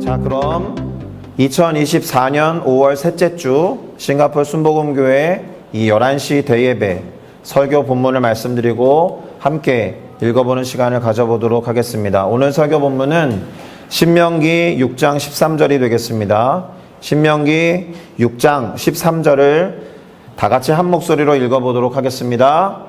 자, 그럼 2024년 5월 셋째 주 싱가포르 순복음교회 이 11시 대예배 설교 본문을 말씀드리고 함께 읽어보는 시간을 가져보도록 하겠습니다. 오늘 설교 본문은 신명기 6장 13절이 되겠습니다. 신명기 6장 13절을 다 같이 한 목소리로 읽어보도록 하겠습니다.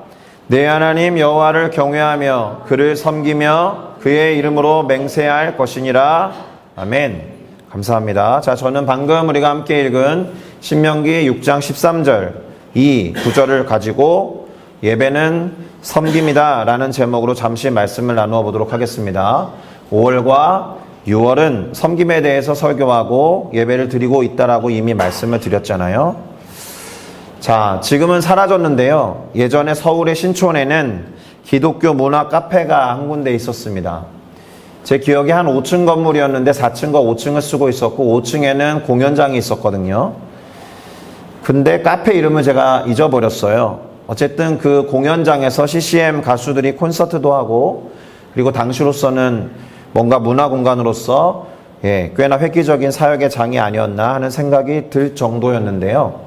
내 하나님 여호와를 경외하며 그를 섬기며 그의 이름으로 맹세할 것이니라. 아멘. 감사합니다. 자, 저는 방금 우리가 함께 읽은 신명기 6장 13절 이 구절을 가지고 예배는 섬김이다 라는 제목으로 잠시 말씀을 나누어 보도록 하겠습니다. 5월과 6월은 섬김에 대해서 설교하고 예배를 드리고 있다라고 이미 말씀을 드렸잖아요. 자, 지금은 사라졌는데요. 예전에 서울의 신촌에는 기독교 문화 카페가 한 군데 있었습니다. 제 기억에 한 5층 건물이었는데 4층과 5층을 쓰고 있었고 5층에는 공연장이 있었거든요. 근데 카페 이름을 제가 잊어버렸어요. 어쨌든 그 공연장에서 CCM 가수들이 콘서트도 하고 그리고 당시로서는 뭔가 문화공간으로서 꽤나 획기적인 사역의 장이 아니었나 하는 생각이 들 정도였는데요.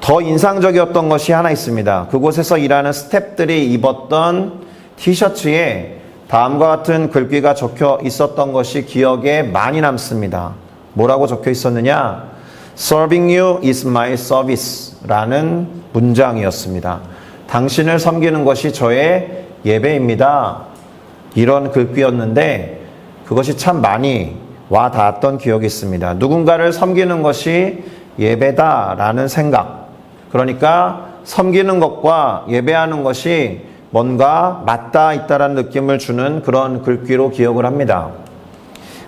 더 인상적이었던 것이 하나 있습니다. 그곳에서 일하는 스태프들이 입었던 티셔츠에 다음과 같은 글귀가 적혀 있었던 것이 기억에 많이 남습니다. 뭐라고 적혀 있었느냐? Serving you is my service 라는 문장이었습니다. 당신을 섬기는 것이 저의 예배입니다. 이런 글귀였는데 그것이 참 많이 와 닿았던 기억이 있습니다. 누군가를 섬기는 것이 예배다라는 생각. 그러니까 섬기는 것과 예배하는 것이 뭔가 맞닿아 있다라는 느낌을 주는 그런 글귀로 기억을 합니다.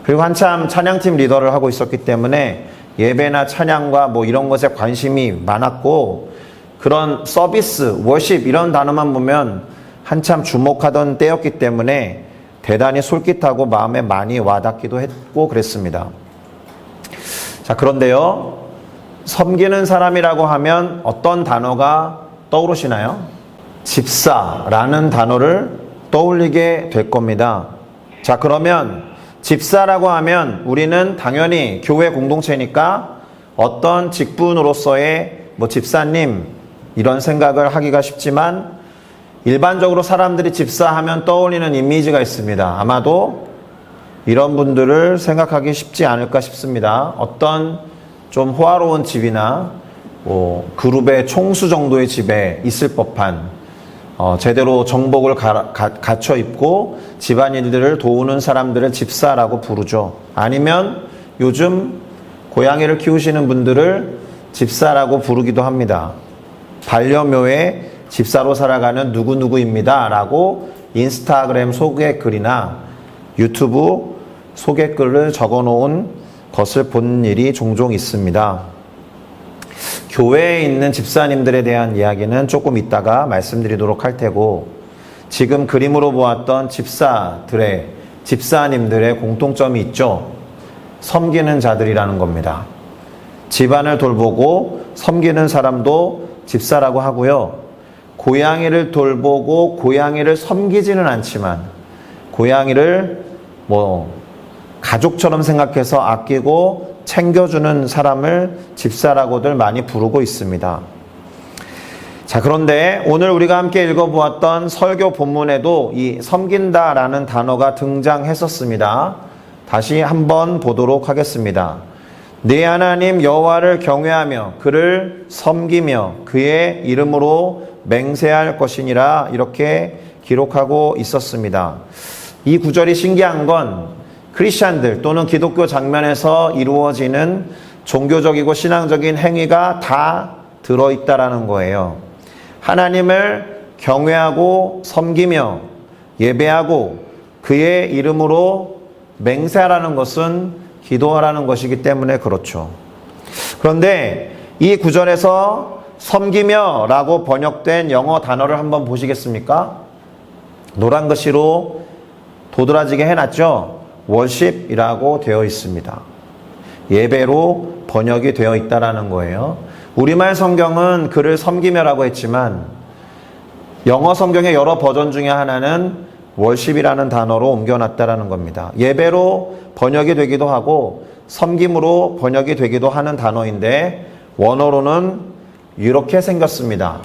그리고 한참 찬양팀 리더를 하고 있었기 때문에 예배나 찬양과 뭐 이런 것에 관심이 많았고 그런 서비스, 워십 이런 단어만 보면 한참 주목하던 때였기 때문에 대단히 솔깃하고 마음에 많이 와닿기도 했고 그랬습니다. 자, 그런데요. 섬기는 사람이라고 하면 어떤 단어가 떠오르시나요? 집사라는 단어를 떠올리게 될 겁니다. 자, 그러면 집사라고 하면 우리는 당연히 교회 공동체니까 어떤 직분으로서의 집사님 이런 생각을 하기가 쉽지만 일반적으로 사람들이 집사하면 떠올리는 이미지가 있습니다. 아마도 이런 분들을 생각하기 쉽지 않을까 싶습니다. 어떤 좀 호화로운 집이나 그룹의 총수 정도의 집에 있을 법한 제대로 정복을 갖춰 입고 집안일들을 도우는 사람들을 집사라고 부르죠. 아니면 요즘 고양이를 키우시는 분들을 집사라고 부르기도 합니다. 반려묘의 집사로 살아가는 누구누구입니다 라고 인스타그램 소개글이나 유튜브 소개글을 적어놓은 것을 본 일이 종종 있습니다. 교회에 있는 집사님들에 대한 이야기는 조금 이따가 말씀드리도록 할 테고 지금 그림으로 보았던 집사님들의 공통점이 있죠. 섬기는 자들이라는 겁니다. 집안을 돌보고 섬기는 사람도 집사라고 하고요. 고양이를 돌보고 고양이를 섬기지는 않지만 고양이를 가족처럼 생각해서 아끼고 챙겨주는 사람을 집사라고들 많이 부르고 있습니다. 자, 그런데 오늘 우리가 함께 읽어보았던 설교 본문에도 이 섬긴다라는 단어가 등장했었습니다. 다시 한번 보도록 하겠습니다. 네 하나님 여호와를 경외하며 그를 섬기며 그의 이름으로 맹세할 것이니라 이렇게 기록하고 있었습니다. 이 구절이 신기한 건 크리스찬들 또는 기독교 장면에서 이루어지는 종교적이고 신앙적인 행위가 다 들어있다라는 거예요. 하나님을 경외하고 섬기며 예배하고 그의 이름으로 맹세하라는 것은 기도하라는 것이기 때문에 그렇죠. 그런데 이 구절에서 섬기며 라고 번역된 영어 단어를 한번 보시겠습니까? 노란 글씨로 도드라지게 해놨죠. worship이라고 되어 있습니다. 예배로 번역이 되어 있다라는 거예요. 우리말 성경은 그를 섬기며라고 했지만 영어 성경의 여러 버전 중에 하나는 월십이라는 단어로 옮겨놨다라는 겁니다. 예배로 번역이 되기도 하고 섬김으로 번역이 되기도 하는 단어인데 원어로는 이렇게 생겼습니다.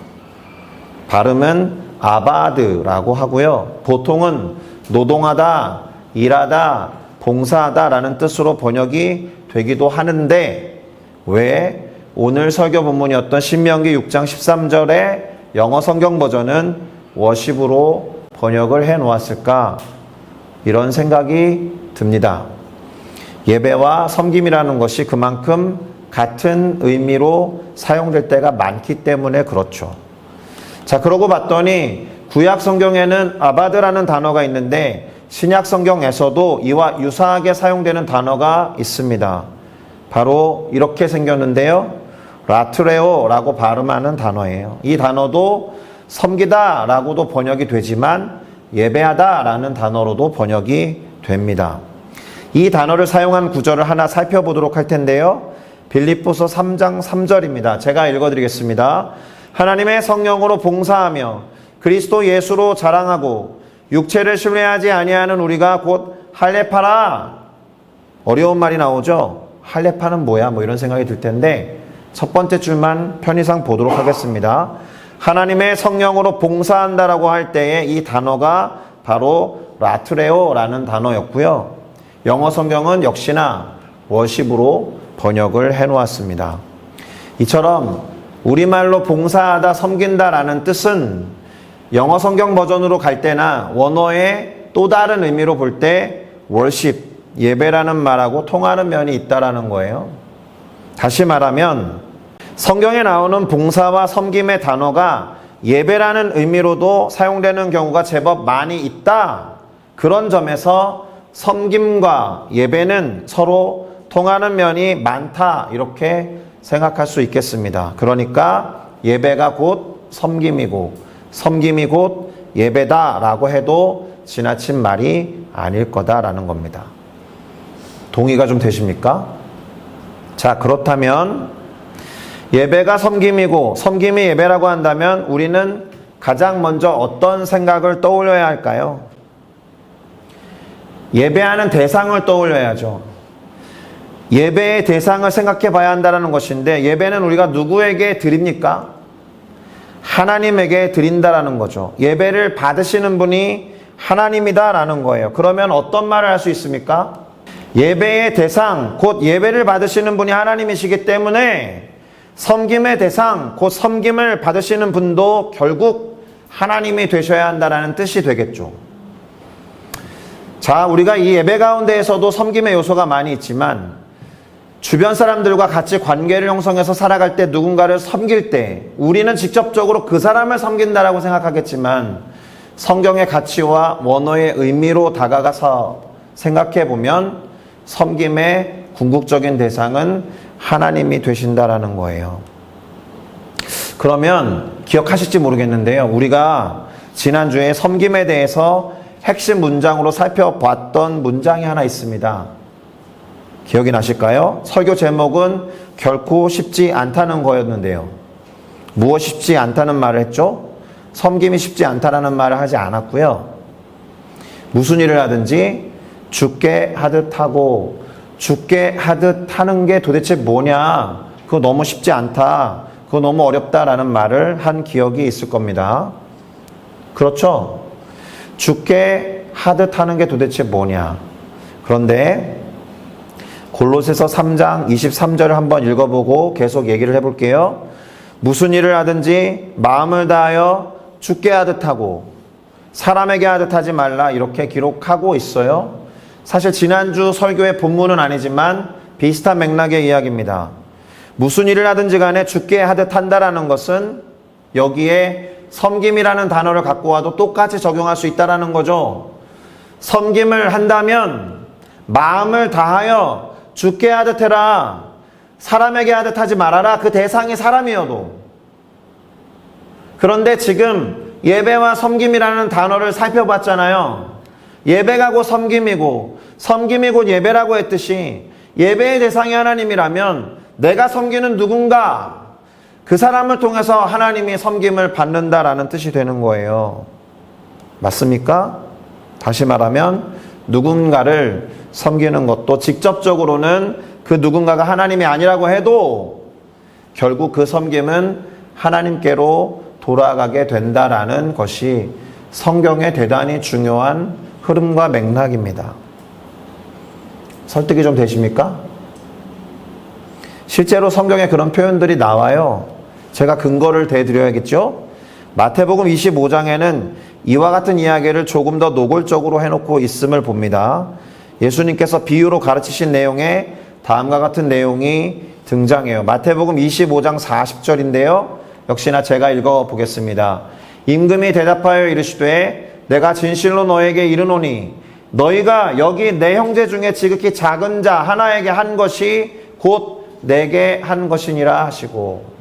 발음은 아바드라고 하고요. 보통은 노동하다, 일하다, 봉사하다 라는 뜻으로 번역이 되기도 하는데 왜 오늘 설교 본문이었던 신명기 6장 13절의 영어 성경 버전은 워십으로 번역을 해 놓았을까? 이런 생각이 듭니다. 예배와 섬김이라는 것이 그만큼 같은 의미로 사용될 때가 많기 때문에 그렇죠. 자, 그러고 봤더니 구약 성경에는 아바드라는 단어가 있는데 신약 성경에서도 이와 유사하게 사용되는 단어가 있습니다. 바로 이렇게 생겼는데요. 라트레오라고 발음하는 단어예요. 이 단어도 섬기다 라고도 번역이 되지만 예배하다 라는 단어로도 번역이 됩니다. 이 단어를 사용한 구절을 하나 살펴보도록 할 텐데요. 빌립보서 3장 3절입니다. 제가 읽어드리겠습니다. 하나님의 성령으로 봉사하며 그리스도 예수로 자랑하고 육체를 신뢰하지 아니하는 우리가 곧 할례파라. 어려운 말이 나오죠. 할례파는 뭐야? 뭐 이런 생각이 들 텐데 첫 번째 줄만 편의상 보도록 하겠습니다. 하나님의 성령으로 봉사한다라고 할 때에 이 단어가 바로 라트레오라는 단어였고요. 영어 성경은 역시나 워십으로 번역을 해놓았습니다. 이처럼 우리말로 봉사하다, 섬긴다라는 뜻은 영어 성경 버전으로 갈 때나 원어의 또 다른 의미로 볼 때 월십, 예배라는 말하고 통하는 면이 있다라는 거예요. 다시 말하면 성경에 나오는 봉사와 섬김의 단어가 예배라는 의미로도 사용되는 경우가 제법 많이 있다. 그런 점에서 섬김과 예배는 서로 통하는 면이 많다. 이렇게 생각할 수 있겠습니다. 그러니까 예배가 곧 섬김이고 섬김이 곧 예배다라고 해도 지나친 말이 아닐 거다라는 겁니다. 동의가 좀 되십니까? 자, 그렇다면 예배가 섬김이고 섬김이 예배라고 한다면 우리는 가장 먼저 어떤 생각을 떠올려야 할까요? 예배하는 대상을 떠올려야죠. 예배의 대상을 생각해 봐야 한다는 것인데 예배는 우리가 누구에게 드립니까? 하나님에게 드린다라는 거죠. 예배를 받으시는 분이 하나님이다라는 거예요. 그러면 어떤 말을 할 수 있습니까? 예배의 대상, 곧 예배를 받으시는 분이 하나님이시기 때문에 섬김의 대상, 곧 섬김을 받으시는 분도 결국 하나님이 되셔야 한다는 뜻이 되겠죠. 자, 우리가 이 예배 가운데에서도 섬김의 요소가 많이 있지만 주변 사람들과 같이 관계를 형성해서 살아갈 때 누군가를 섬길 때 우리는 직접적으로 그 사람을 섬긴다라고 생각하겠지만 성경의 가치와 원어의 의미로 다가가서 생각해 보면 섬김의 궁극적인 대상은 하나님이 되신다라는 거예요. 그러면 기억하실지 모르겠는데요. 우리가 지난주에 섬김에 대해서 핵심 문장으로 살펴봤던 문장이 하나 있습니다. 기억이 나실까요? 설교 제목은 결코 쉽지 않다는 거였는데요. 무엇이 쉽지 않다는 말을 했죠? 섬김이 쉽지 않다라는 말을 하지 않았고요. 무슨 일을 하든지 죽게 하듯 하고 죽게 하듯 하는 게 도대체 뭐냐? 그거 너무 쉽지 않다. 그거 너무 어렵다라는 말을 한 기억이 있을 겁니다. 그렇죠? 죽게 하듯 하는 게 도대체 뭐냐? 그런데 골로새서 3장 23절을 한번 읽어보고 계속 얘기를 해볼게요. 무슨 일을 하든지 마음을 다하여 죽게 하듯 하고 사람에게 하듯 하지 말라 이렇게 기록하고 있어요. 사실 지난주 설교의 본문은 아니지만 비슷한 맥락의 이야기입니다. 무슨 일을 하든지 간에 죽게 하듯 한다라는 것은 여기에 섬김이라는 단어를 갖고 와도 똑같이 적용할 수 있다라는 거죠. 섬김을 한다면 마음을 다하여 죽게 하듯 해라. 사람에게 하듯 하지 말아라. 그 대상이 사람이어도. 그런데 지금 예배와 섬김이라는 단어를 살펴봤잖아요. 예배가 곧 섬김이고 섬김이 곧 예배라고 했듯이 예배의 대상이 하나님이라면 내가 섬기는 누군가 그 사람을 통해서 하나님이 섬김을 받는다라는 뜻이 되는 거예요. 맞습니까? 다시 말하면 누군가를 섬기는 것도 직접적으로는 그 누군가가 하나님이 아니라고 해도 결국 그 섬김은 하나님께로 돌아가게 된다라는 것이 성경의 대단히 중요한 흐름과 맥락입니다. 설득이 좀 되십니까? 실제로 성경에 그런 표현들이 나와요. 제가 근거를 대드려야겠죠? 마태복음 25장에는 이와 같은 이야기를 조금 더 노골적으로 해놓고 있음을 봅니다. 예수님께서 비유로 가르치신 내용에 다음과 같은 내용이 등장해요. 마태복음 25장 40절인데요. 역시나 제가 읽어보겠습니다. 임금이 대답하여 이르시되 내가 진실로 너에게 이르노니 너희가 여기 내 형제 중에 지극히 작은 자 하나에게 한 것이 곧 내게 한 것이니라 하시고.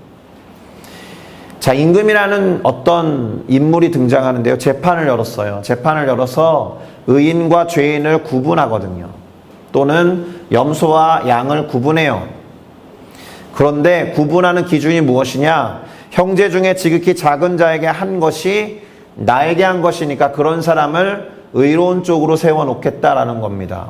자, 임금이라는 어떤 인물이 등장하는데요. 재판을 열었어요. 재판을 열어서 의인과 죄인을 구분하거든요. 또는 염소와 양을 구분해요. 그런데 구분하는 기준이 무엇이냐? 형제 중에 지극히 작은 자에게 한 것이 나에게 한 것이니까 그런 사람을 의로운 쪽으로 세워놓겠다라는 겁니다.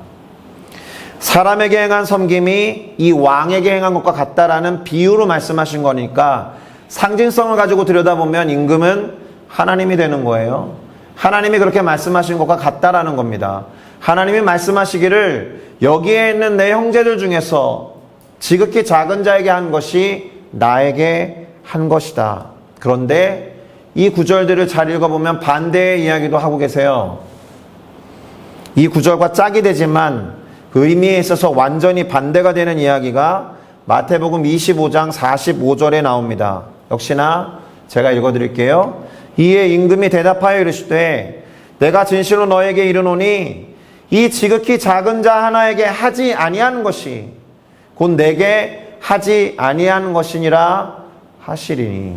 사람에게 행한 섬김이 이 왕에게 행한 것과 같다라는 비유로 말씀하신 거니까 상징성을 가지고 들여다보면 임금은 하나님이 되는 거예요. 하나님이 그렇게 말씀하신 것과 같다라는 겁니다. 하나님이 말씀하시기를 여기에 있는 내 형제들 중에서 지극히 작은 자에게 한 것이 나에게 한 것이다. 그런데 이 구절들을 잘 읽어보면 반대의 이야기도 하고 계세요. 이 구절과 짝이 되지만 그 의미에 있어서 완전히 반대가 되는 이야기가 마태복음 25장 45절에 나옵니다. 역시나 제가 읽어드릴게요. 이에 임금이 대답하여 이르시되 내가 진실로 너에게 이르노니 이 지극히 작은 자 하나에게 하지 아니하는 것이 곧 내게 하지 아니하는 것이니라 하시리니.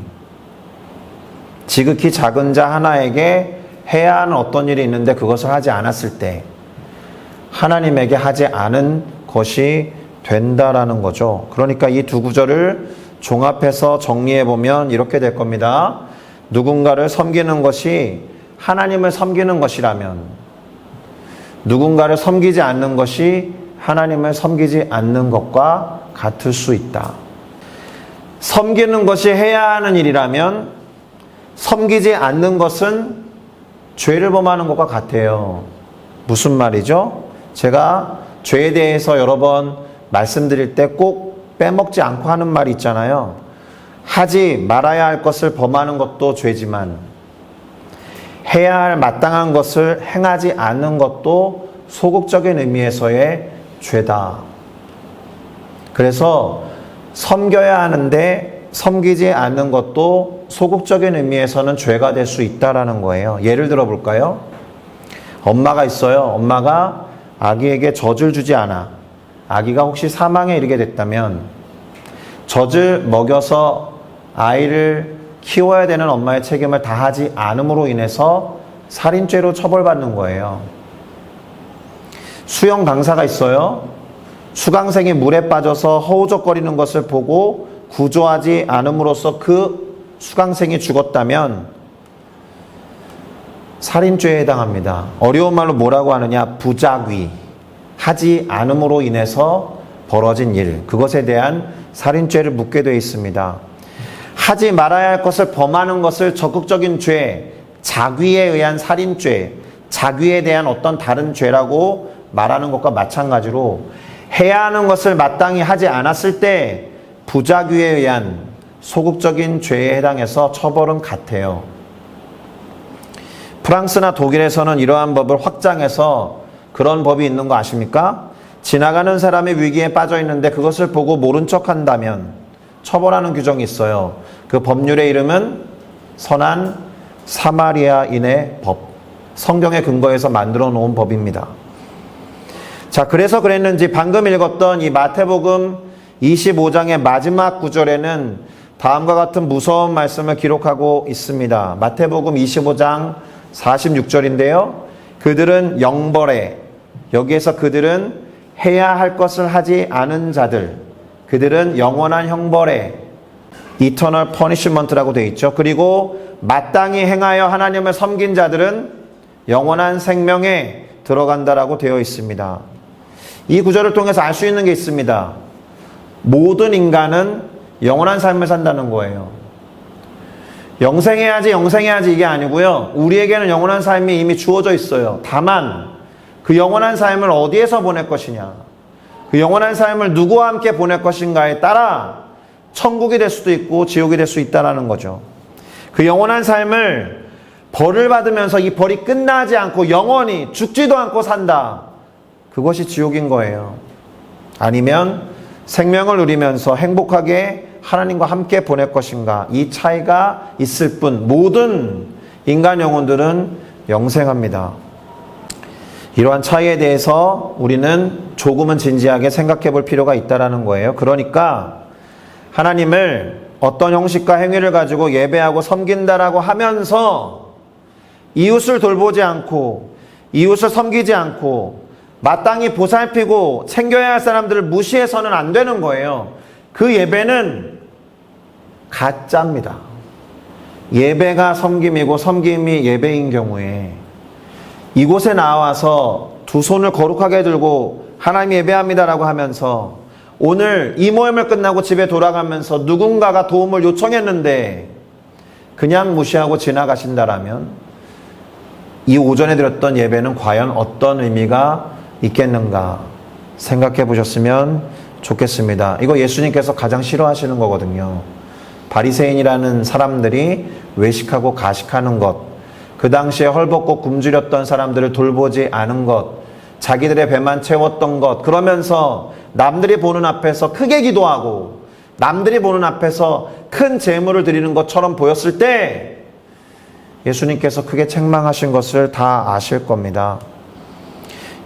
지극히 작은 자 하나에게 해야 하는 어떤 일이 있는데 그것을 하지 않았을 때 하나님에게 하지 않은 것이 된다라는 거죠. 그러니까 이 두 구절을 종합해서 정리해보면 이렇게 될 겁니다. 누군가를 섬기는 것이 하나님을 섬기는 것이라면 누군가를 섬기지 않는 것이 하나님을 섬기지 않는 것과 같을 수 있다. 섬기는 것이 해야 하는 일이라면 섬기지 않는 것은 죄를 범하는 것과 같아요. 무슨 말이죠? 제가 죄에 대해서 여러 번 말씀드릴 때 꼭 빼먹지 않고 하는 말이 있잖아요. 하지 말아야 할 것을 범하는 것도 죄지만 해야 할 마땅한 것을 행하지 않는 것도 소극적인 의미에서의 죄다. 그래서 섬겨야 하는데 섬기지 않는 것도 소극적인 의미에서는 죄가 될 수 있다라는 거예요. 예를 들어 볼까요? 엄마가 있어요. 엄마가 아기에게 젖을 주지 않아. 아기가 혹시 사망에 이르게 됐다면 젖을 먹여서 아이를 키워야 되는 엄마의 책임을 다하지 않음으로 인해서 살인죄로 처벌받는 거예요. 수영 강사가 있어요. 수강생이 물에 빠져서 허우적거리는 것을 보고 구조하지 않음으로써 그 수강생이 죽었다면 살인죄에 해당합니다. 어려운 말로 뭐라고 하느냐? 부작위. 하지 않음으로 인해서 벌어진 일, 그것에 대한 살인죄를 묻게 되어 있습니다. 하지 말아야 할 것을 범하는 것을 적극적인 죄, 자귀에 의한 살인죄, 자귀에 대한 어떤 다른 죄라고 말하는 것과 마찬가지로 해야 하는 것을 마땅히 하지 않았을 때 부자귀에 의한 소극적인 죄에 해당해서 처벌은 같아요. 프랑스나 독일에서는 이러한 법을 확장해서 그런 법이 있는 거 아십니까? 지나가는 사람이 위기에 빠져 있는데 그것을 보고 모른 척 한다면 처벌하는 규정이 있어요. 그 법률의 이름은 선한 사마리아인의 법. 성경에 근거해서 만들어 놓은 법입니다. 자, 그래서 그랬는지 방금 읽었던 이 마태복음 25장의 마지막 구절에는 다음과 같은 무서운 말씀을 기록하고 있습니다. 마태복음 25장 46절인데요. 그들은 영벌에, 여기에서 그들은 해야 할 것을 하지 않은 자들, 그들은 영원한 형벌에, eternal punishment라고 되어 있죠. 그리고 마땅히 행하여 하나님을 섬긴 자들은 영원한 생명에 들어간다라고 되어 있습니다. 이 구절을 통해서 알 수 있는 게 있습니다. 모든 인간은 영원한 삶을 산다는 거예요. 영생해야지 이게 아니고요. 우리에게는 영원한 삶이 이미 주어져 있어요. 다만 그 영원한 삶을 어디에서 보낼 것이냐, 그 영원한 삶을 누구와 함께 보낼 것인가에 따라 천국이 될 수도 있고 지옥이 될 수 있다는 거죠. 그 영원한 삶을 벌을 받으면서 이 벌이 끝나지 않고 영원히 죽지도 않고 산다. 그것이 지옥인 거예요. 아니면 생명을 누리면서 행복하게 하나님과 함께 보낼 것인가. 이 차이가 있을 뿐 모든 인간 영혼들은 영생합니다. 이러한 차이에 대해서 우리는 조금은 진지하게 생각해 볼 필요가 있다는 거예요. 그러니까 하나님을 어떤 형식과 행위를 가지고 예배하고 섬긴다라고 하면서 이웃을 돌보지 않고 이웃을 섬기지 않고 마땅히 보살피고 챙겨야 할 사람들을 무시해서는 안 되는 거예요. 그 예배는 가짜입니다. 예배가 섬김이고 섬김이 예배인 경우에 이곳에 나와서 두 손을 거룩하게 들고 하나님 예배합니다라고 하면서 오늘 이 모임을 끝나고 집에 돌아가면서 누군가가 도움을 요청했는데 그냥 무시하고 지나가신다라면 이 오전에 드렸던 예배는 과연 어떤 의미가 있겠는가 생각해 보셨으면 좋겠습니다. 이거 예수님께서 가장 싫어하시는 거거든요. 바리새인이라는 사람들이 외식하고 가식하는 것, 그 당시에 헐벗고 굶주렸던 사람들을 돌보지 않은 것, 자기들의 배만 채웠던 것, 그러면서 남들이 보는 앞에서 크게 기도하고 남들이 보는 앞에서 큰 제물을 드리는 것처럼 보였을 때 예수님께서 크게 책망하신 것을 다 아실 겁니다.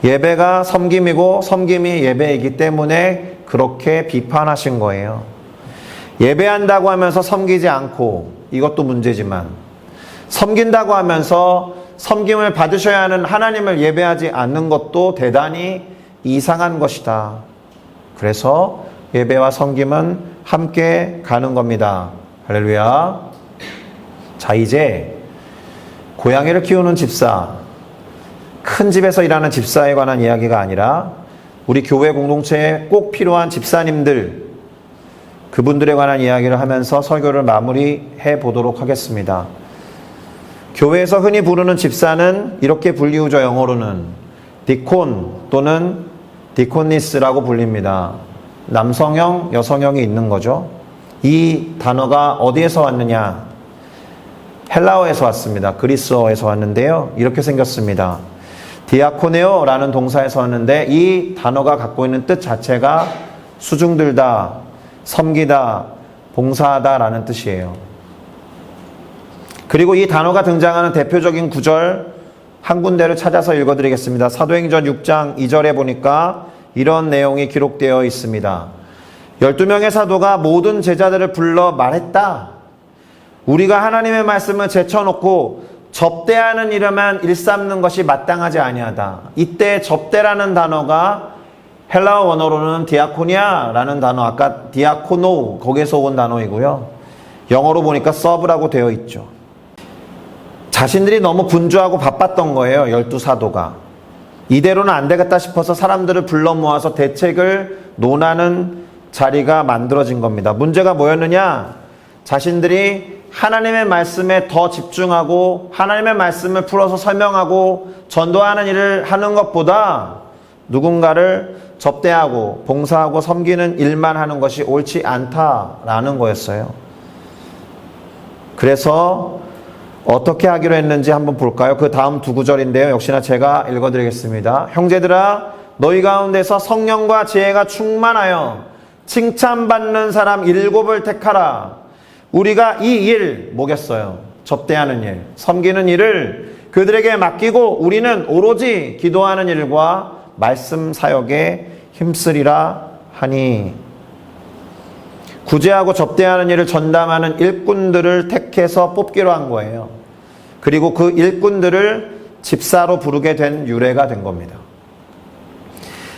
예배가 섬김이고 섬김이 예배이기 때문에 그렇게 비판하신 거예요. 예배한다고 하면서 섬기지 않고, 이것도 문제지만 섬긴다고 하면서 섬김을 받으셔야 하는 하나님을 예배하지 않는 것도 대단히 이상한 것이다. 그래서 예배와 섬김은 함께 가는 겁니다. 할렐루야. 자, 이제 고양이를 키우는 집사, 큰 집에서 일하는 집사에 관한 이야기가 아니라 우리 교회 공동체에 꼭 필요한 집사님들, 그분들에 관한 이야기를 하면서 설교를 마무리해 보도록 하겠습니다. 교회에서 흔히 부르는 집사는 이렇게 불리우죠. 영어로는 디콘 또는 디코니스라고 불립니다. 남성형, 여성형이 있는 거죠. 이 단어가 어디에서 왔느냐? 헬라어에서 왔습니다. 그리스어에서 왔는데요. 이렇게 생겼습니다. 디아코네오라는 동사에서 왔는데 이 단어가 갖고 있는 뜻 자체가 수중들다, 섬기다, 봉사하다라는 뜻이에요. 그리고 이 단어가 등장하는 대표적인 구절 한 군데를 찾아서 읽어드리겠습니다. 사도행전 6장 2절에 보니까 이런 내용이 기록되어 있습니다. 12명의 사도가 모든 제자들을 불러 말했다. 우리가 하나님의 말씀을 제쳐놓고 접대하는 일에만 일삼는 것이 마땅하지 아니하다. 이때 접대라는 단어가 헬라어 원어로는 디아코니아라는 단어, 아까 디아코노 거기에서 온 단어이고요. 영어로 보니까 서브라고 되어 있죠. 자신들이 너무 분주하고 바빴던 거예요. 12사도가. 이대로는 안 되겠다 싶어서 사람들을 불러 모아서 대책을 논하는 자리가 만들어진 겁니다. 문제가 뭐였느냐? 자신들이 하나님의 말씀에 더 집중하고 하나님의 말씀을 풀어서 설명하고 전도하는 일을 하는 것보다 누군가를 접대하고 봉사하고 섬기는 일만 하는 것이 옳지 않다라는 거였어요. 그래서 어떻게 하기로 했는지 한번 볼까요? 그 다음 두 구절인데요. 역시나 제가 읽어드리겠습니다. 형제들아, 너희 가운데서 성령과 지혜가 충만하여 칭찬받는 사람 7을 택하라. 우리가 이 일, 뭐겠어요? 접대하는 일, 섬기는 일을 그들에게 맡기고 우리는 오로지 기도하는 일과 말씀 사역에 힘쓰리라 하니. 구제하고 접대하는 일을 전담하는 일꾼들을 택해서 뽑기로 한 거예요. 그리고 그 일꾼들을 집사로 부르게 된 유래가 된 겁니다.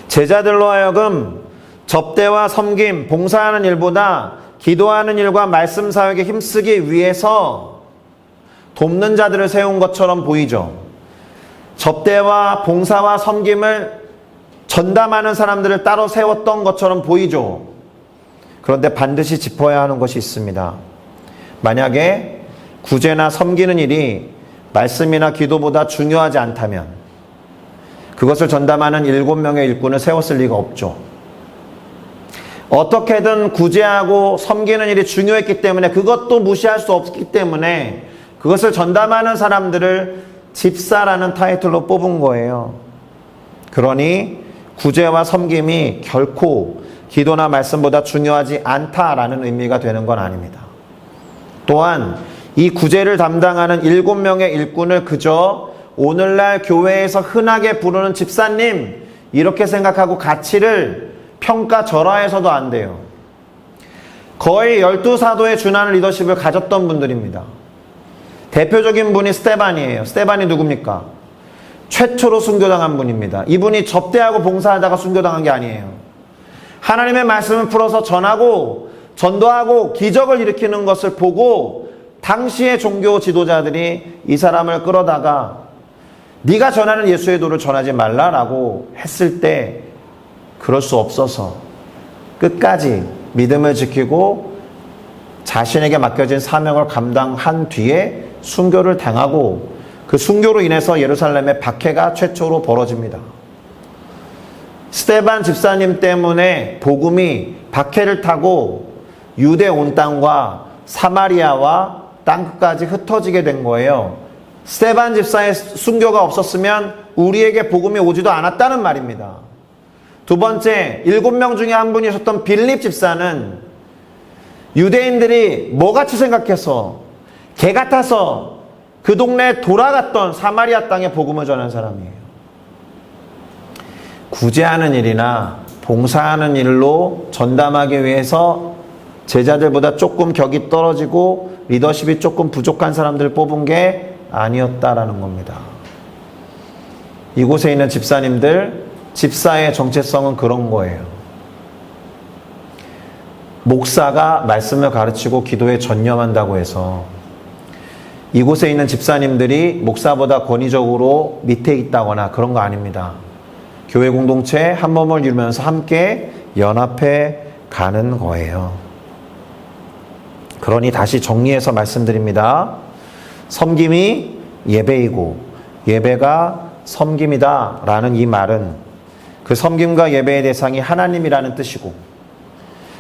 제자들로 하여금 접대와 섬김, 봉사하는 일보다 기도하는 일과 말씀 사역에 힘쓰기 위해서 돕는 자들을 세운 것처럼 보이죠. 접대와 봉사와 섬김을 전담하는 사람들을 따로 세웠던 것처럼 보이죠. 그런데 반드시 짚어야 하는 것이 있습니다. 만약에 구제나 섬기는 일이 말씀이나 기도보다 중요하지 않다면 그것을 전담하는 7명의 일꾼을 세웠을 리가 없죠. 어떻게든 구제하고 섬기는 일이 중요했기 때문에, 그것도 무시할 수 없기 때문에 그것을 전담하는 사람들을 집사라는 타이틀로 뽑은 거예요. 그러니 구제와 섬김이 결코 기도나 말씀보다 중요하지 않다라는 의미가 되는 건 아닙니다. 또한 이 구제를 담당하는 7명의 일꾼을 그저 오늘날 교회에서 흔하게 부르는 집사님 이렇게 생각하고 가치를 평가절하해서도 안 돼요. 거의 12사도에 준하는 리더십을 가졌던 분들입니다. 대표적인 분이 스데반이에요. 스데반이 누굽니까? 최초로 순교당한 분입니다. 이분이 접대하고 봉사하다가 순교당한 게 아니에요. 하나님의 말씀을 풀어서 전하고 전도하고 기적을 일으키는 것을 보고 당시의 종교 지도자들이 이 사람을 끌어다가 네가 전하는 예수의 도를 전하지 말라라고 했을 때 그럴 수 없어서 끝까지 믿음을 지키고 자신에게 맡겨진 사명을 감당한 뒤에 순교를 당하고 그 순교로 인해서 예루살렘의 박해가 최초로 벌어집니다. 스데반 집사님 때문에 복음이 박해를 타고 유대 온 땅과 사마리아와 땅끝까지 흩어지게 된 거예요. 스데반 집사의 순교가 없었으면 우리에게 복음이 오지도 않았다는 말입니다. 두 번째, 7명 중에 한 분이셨던 빌립 집사는 유대인들이 뭐같이 생각해서 개 같아서 그 동네에 돌아갔던 사마리아 땅에 복음을 전한 사람이에요. 구제하는 일이나 봉사하는 일로 전담하기 위해서 제자들보다 조금 격이 떨어지고 리더십이 조금 부족한 사람들을 뽑은 게 아니었다라는 겁니다. 이곳에 있는 집사님들, 집사의 정체성은 그런 거예요. 목사가 말씀을 가르치고 기도에 전념한다고 해서 이곳에 있는 집사님들이 목사보다 권위적으로 밑에 있다거나 그런 거 아닙니다. 교회 공동체 한 몸을 이루면서 함께 연합해 가는 거예요. 그러니 다시 정리해서 말씀드립니다. 섬김이 예배이고 예배가 섬김이다 라는 이 말은 그 섬김과 예배의 대상이 하나님이라는 뜻이고,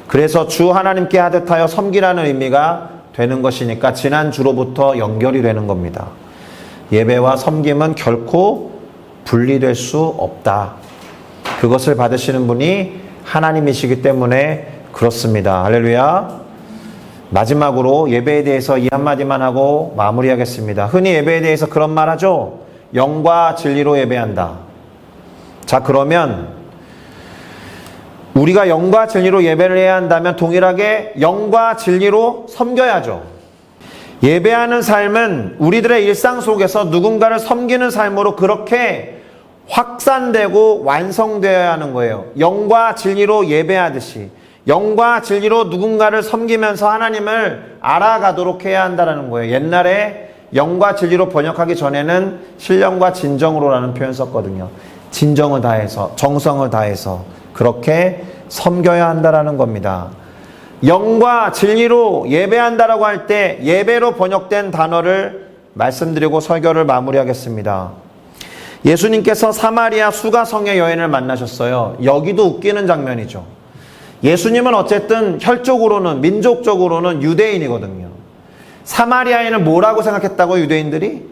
그래서 주 하나님께 하듯하여 섬기라는 의미가 되는 것이니까 지난주로부터 연결이 되는 겁니다. 예배와 섬김은 결코 분리될 수 없다. 그것을 받으시는 분이 하나님이시기 때문에 그렇습니다. 할렐루야. 마지막으로 예배에 대해서 이 한마디만 하고 마무리하겠습니다. 흔히 예배에 대해서 그런 말 하죠. 영과 진리로 예배한다. 자, 그러면 우리가 영과 진리로 예배를 해야 한다면 동일하게 영과 진리로 섬겨야죠. 예배하는 삶은 우리들의 일상 속에서 누군가를 섬기는 삶으로 그렇게 확산되고 완성되어야 하는 거예요. 영과 진리로 예배하듯이 영과 진리로 누군가를 섬기면서 하나님을 알아가도록 해야 한다는 거예요. 옛날에 영과 진리로 번역하기 전에는 신령과 진정으로라는 표현 썼거든요. 진정을 다해서, 정성을 다해서 그렇게 섬겨야 한다는 겁니다. 영과 진리로 예배한다라고 할 때 예배로 번역된 단어를 말씀드리고 설교를 마무리하겠습니다. 예수님께서 사마리아 수가성의 여인을 만나셨어요. 여기도 웃기는 장면이죠. 예수님은 어쨌든 혈족으로는, 민족적으로는 유대인이거든요. 사마리아인을 뭐라고 생각했다고 유대인들이?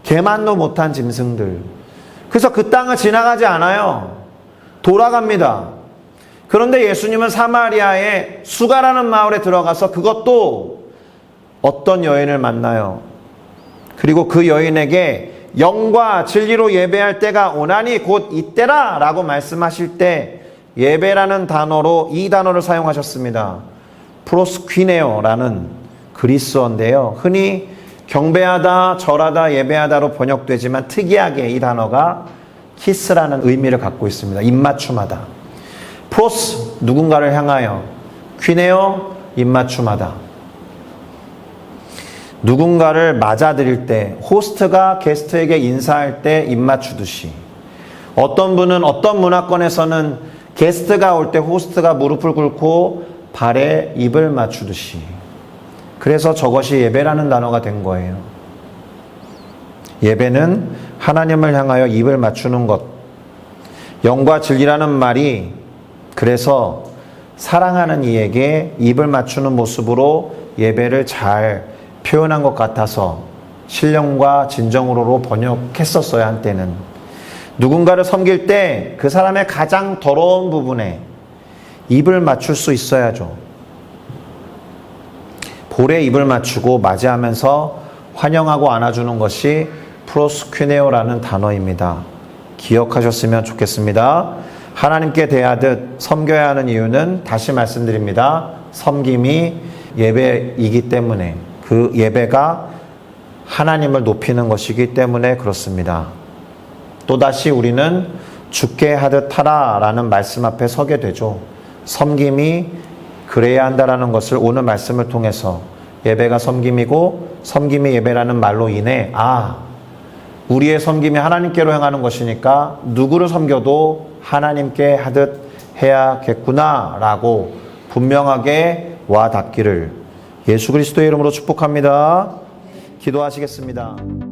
개만도 못한 짐승들. 그래서 그 땅을 지나가지 않아요. 돌아갑니다. 그런데 예수님은 사마리아의 수가라는 마을에 들어가서 그것도 어떤 여인을 만나요. 그리고 그 여인에게 영과 진리로 예배할 때가 오나니 곧 이때라 라고 말씀하실 때 예배라는 단어로 이 단어를 사용하셨습니다. 프로스퀴네오라는 그리스어인데요. 흔히 경배하다, 절하다, 예배하다로 번역되지만 특이하게 이 단어가 키스라는 의미를 갖고 있습니다. 입맞춤하다. 프로스, 누군가를 향하여. 퀴네오, 입맞춤하다. 누군가를 맞아들일 때, 호스트가 게스트에게 인사할 때 입맞추듯이, 어떤 분은 어떤 문화권에서는 게스트가 올 때 호스트가 무릎을 꿇고 발에 입을 맞추듯이, 그래서 저것이 예배라는 단어가 된 거예요. 예배는 하나님을 향하여 입을 맞추는 것. 영과 진리라는 말이 그래서 사랑하는 이에게 입을 맞추는 모습으로 예배를 잘 표현한 것 같아서 신령과 진정으로로 번역했었어요, 한때는. 누군가를 섬길 때 그 사람의 가장 더러운 부분에 입을 맞출 수 있어야죠. 볼에 입을 맞추고 맞이하면서 환영하고 안아주는 것이 프로스퀴네오라는 단어입니다. 기억하셨으면 좋겠습니다. 하나님께 대하듯 섬겨야 하는 이유는 다시 말씀드립니다. 섬김이 예배이기 때문에, 그 예배가 하나님을 높이는 것이기 때문에 그렇습니다. 또다시 우리는 죽게 하듯 하라 라는 말씀 앞에 서게 되죠. 섬김이 그래야 한다라는 것을 오늘 말씀을 통해서 예배가 섬김이고 섬김이 예배라는 말로 인해 우리의 섬김이 하나님께로 향하는 것이니까 누구를 섬겨도 하나님께 하듯 해야겠구나 라고 분명하게 와 닿기를 예수 그리스도의 이름으로 축복합니다. 기도하시겠습니다.